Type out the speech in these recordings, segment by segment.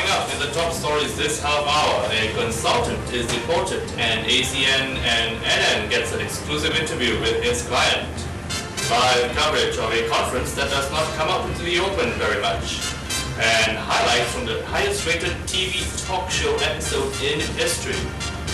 up in the top stories this half hour, a consultant is deported and ACNnNN gets an exclusive interview with its client. Live coverage of a conference that does not come out into the open very much. And highlights from the highest rated TV talk show episode in history.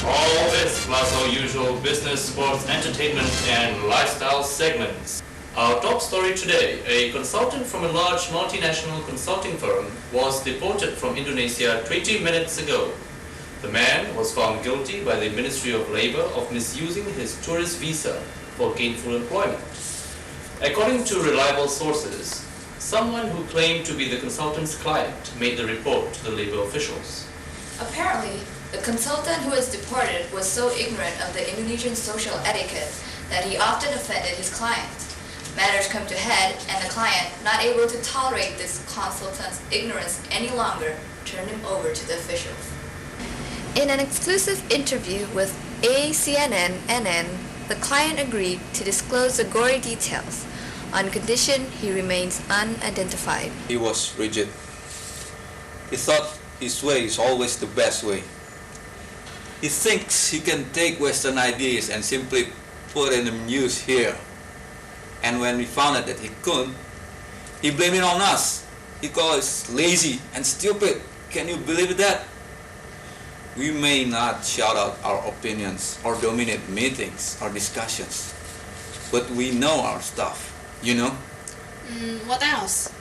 All this plus our usual business, sports, entertainment and lifestyle segments. Our top story today, a consultant from a large multinational consulting firm was deported from Indonesia 20 minutes ago. The man was found guilty by the Ministry of Labor of misusing his tourist visa for gainful employment. According to reliable sources, someone who claimed to be the consultant's client made the report to the labor officials. Apparently, the consultant who was deported was so ignorant of the Indonesian social etiquette that he often offended his client. Matters come to head, and the client, not able to tolerate this consultant's ignorance any longer, turned him over to the officials. In an exclusive interview with ACNnNN, the client agreed to disclose the gory details, on condition he remains unidentified. He was rigid. He thought his way is always the best way. He thinks he can take Western ideas and simply put them use here. And when we found out that he couldn't, he blamed it on us. He called us lazy and stupid. Can you believe that? We may not shout out our opinions or dominate meetings or discussions, but we know our stuff, you know? What else?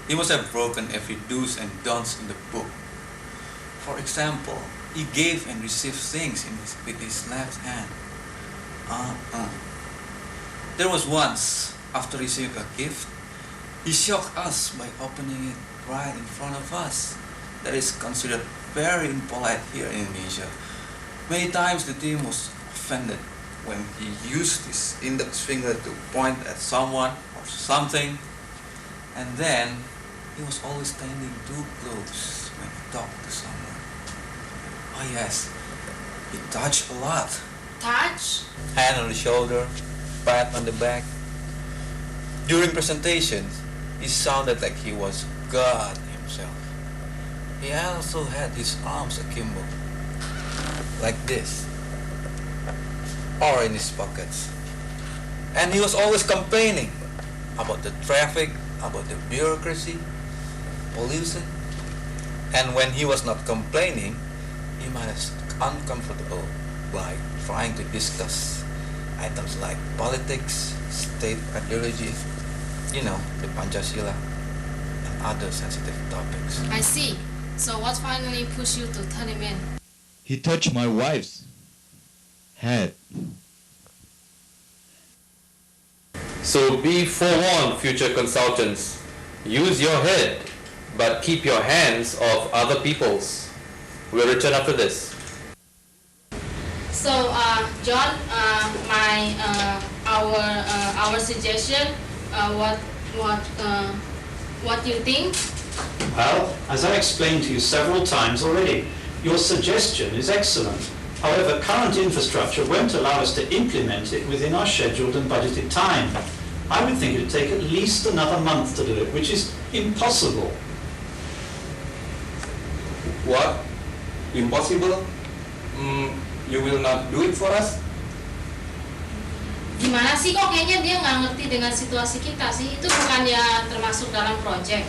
He must have broken every do's and don'ts in the book. For example, he gave and received things with his left hand. There was once, after receiving a gift, he shocked us by opening it right in front of us. That is considered very impolite here in Indonesia. Many times the team was offended when he used his index finger to point at someone or something, and then he was always standing too close when he talked to someone. Oh yes, he touched a lot. Touch? Hand on the shoulder, pat on the back. During presentations, he sounded like he was God himself. He also had his arms akimbo, like this, or in his pockets. And he was always complaining about the traffic, about the bureaucracy, pollution. And when he was not complaining, he was uncomfortable by trying to discuss items like politics, state ideology, you know, the Pancasila, and other sensitive topics. I see. So what finally pushed you to turn him in? He touched my wife's head. So be forewarned, future consultants. Use your head, but keep your hands off other people's. We'll return after this. So, John, our suggestion. What do you think? Well, as I explained to you several times already, your suggestion is excellent. However, current infrastructure won't allow us to implement it within our scheduled and budgeted time. I would think it would take at least another month to do it, which is impossible. What? Impossible? You will not do it for us? Gimana sih kok kayaknya dia nggak ngerti dengan situasi kita sih? Itu bukannya termasuk dalam project.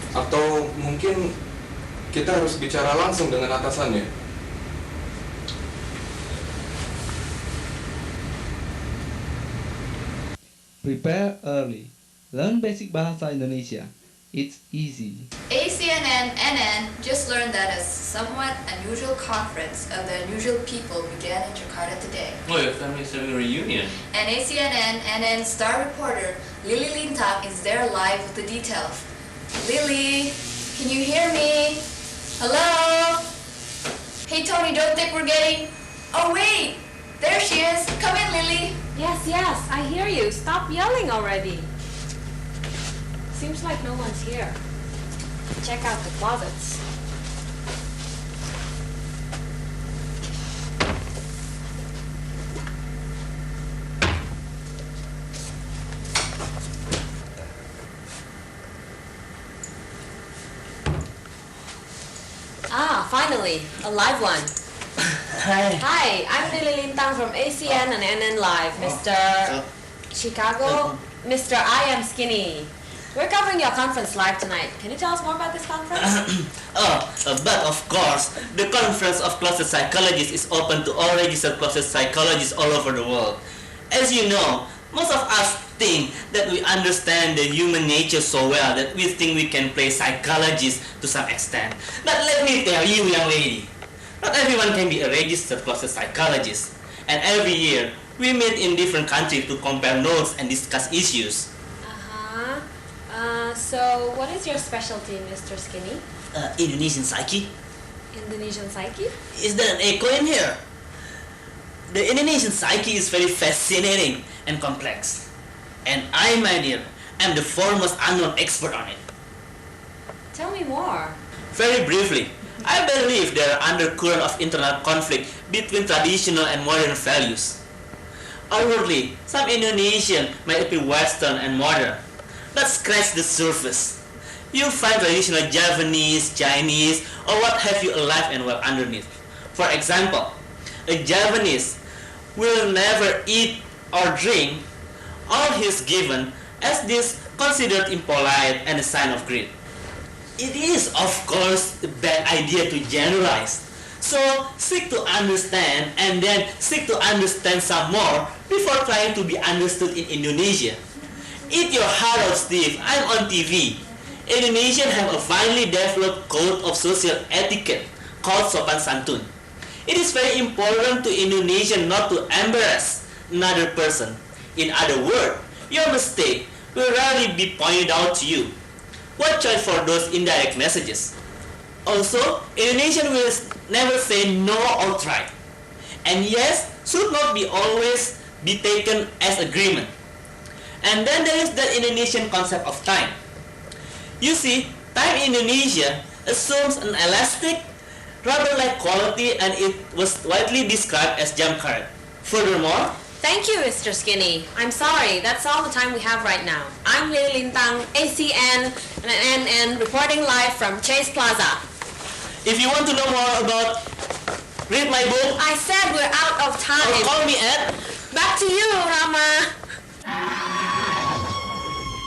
Atau mungkin kita harus bicara langsung dengan atasannya. Prepare early. Learn basic bahasa Indonesia. It's easy. ACNnNN just learned that a somewhat unusual conference of the unusual people began in Jakarta today. Oh, your family's having a reunion. And ACNnNN star reporter Lily Lintang is there live with the details. Lily, can you hear me? Hello? Hey Tony, don't think we're getting... Oh wait, there she is. Come in, Lily. Yes, I hear you. Stop yelling already. Seems like no one's here. Check out the closets. Finally, a live one. Hi, I'm Lily Lintang from ACNnNN Live, Mr. Chicago, Mr. I Am Skinny. We're covering your conference live tonight. Can you tell us more about this conference? But of course, the Conference of Closet Psychologists is open to all registered closet psychologists all over the world. As you know, most of us think that we understand the human nature so well that we think we can play psychologist to some extent. But let me tell you, young lady, not everyone can be a registered closet psychologist. And every year, we meet in different countries to compare notes and discuss issues. So what is your specialty, Mr. Skinny? Indonesian psyche? Indonesian psyche? Is there an echo in here? The Indonesian psyche is very fascinating and complex. And I, my dear, am the foremost unknown expert on it. Tell me more. Very briefly, I believe there are undercurrents of internal conflict between traditional and modern values. Outwardly, some Indonesians might appear Western and modern. Let's scratch the surface. You'll find traditional Javanese, Chinese, or what have you alive and well underneath. For example, a Javanese will never eat or drink all he's given, as this considered impolite and a sign of greed. It is, of course, a bad idea to generalize. So seek to understand and then seek to understand some more before trying to be understood in Indonesia. Eat your heart out, Steve. I'm on TV. Indonesians have a finely developed code of social etiquette called sopan santun. It is very important to Indonesians not to embarrass another person. In other words, your mistake will rarely be pointed out to you. Watch out for those indirect messages. Also, Indonesian will never say no outright. And yes should not be always be taken as agreement. And then there is the Indonesian concept of time. You see, time in Indonesia assumes an elastic, rubber-like quality, and it was widely described as jump card. Furthermore, Thank you, Mr. Skinny. I'm sorry, that's all the time we have right now. I'm Lily Lintang, ACNnNN, reporting live from Chase Plaza. if you want to know more about read my book, I said we're out of time. or call me at Back to you,